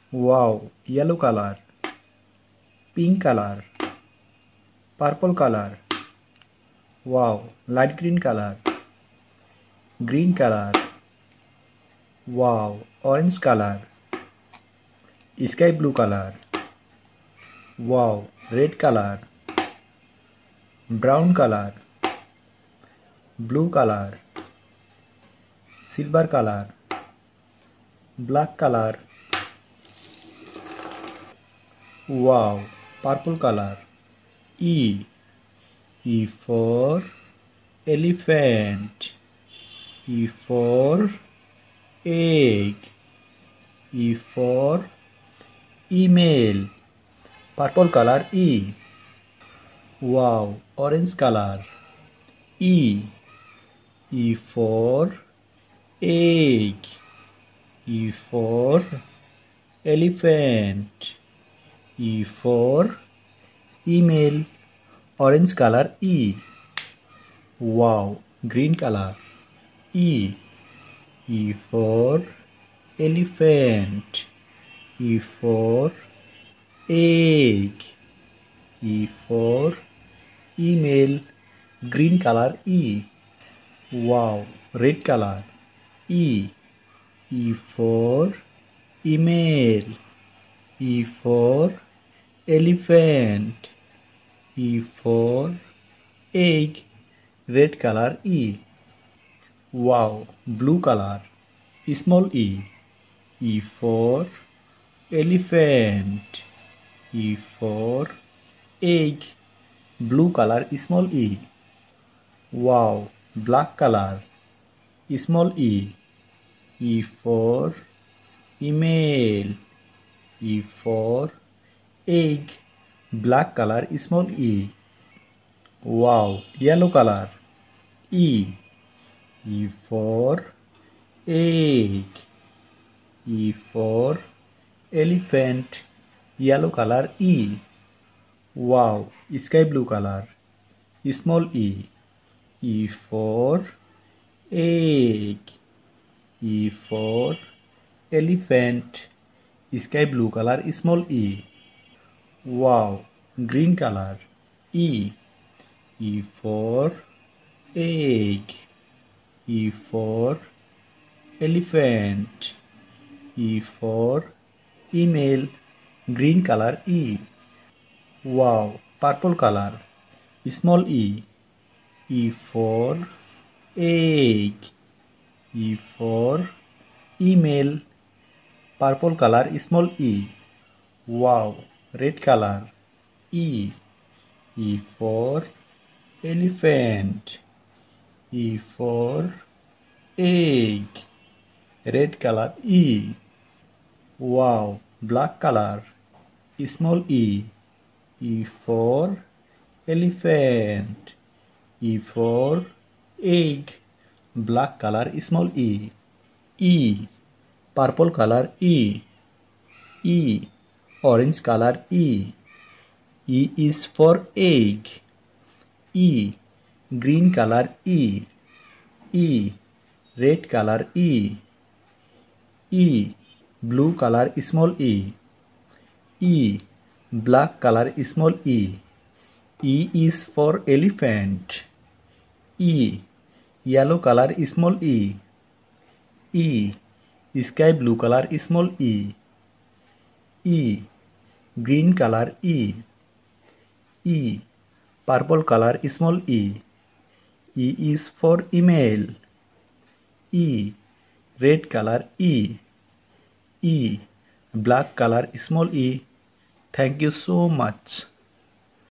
Wow, yellow color, pink color, purple color. Wow, light green color, green color. Wow, orange color, sky blue color. Wow, red color, brown color, blue color, silver color, black color. Wow, purple color. E. E for elephant. E for egg. E for email. Purple color E. Wow, orange color. E. E for egg. E for elephant. E for email. Orange color E. Wow, green color. E. E for elephant. E for egg. E for email. Green color E. Wow, red color. E. E for email. E for elephant. E for egg. Red color E. Wow, blue color. Small e. E for elephant. E for egg. Blue color small e. Wow, black color. Small e. E for email. E for egg. Black color small e. Wow, yellow color. E. E for egg. E for elephant. Yellow color E. Wow, sky blue color. Small e. E for egg. E for elephant. Sky blue color small e. Wow, green color. E. E for egg. E for elephant. E for email. Green color E. Wow, purple color. Small e. E for egg. E for email. Purple color small e. Wow, red color. E. E for elephant. E for egg. Red color E. Wow, black color. Small e. E for elephant. E for egg. Black color small e. E. Purple color E. E. Orange color E. E is for egg. E. Green color E. E. Red color E. E. Blue color small e. E. Black color small e. E is for elephant. E. Yellow color small e. E. Sky blue color small e. E. Green color E. E. Purple color small e. E is for email. E. Red color E. E. Black color small e. Thank you so much.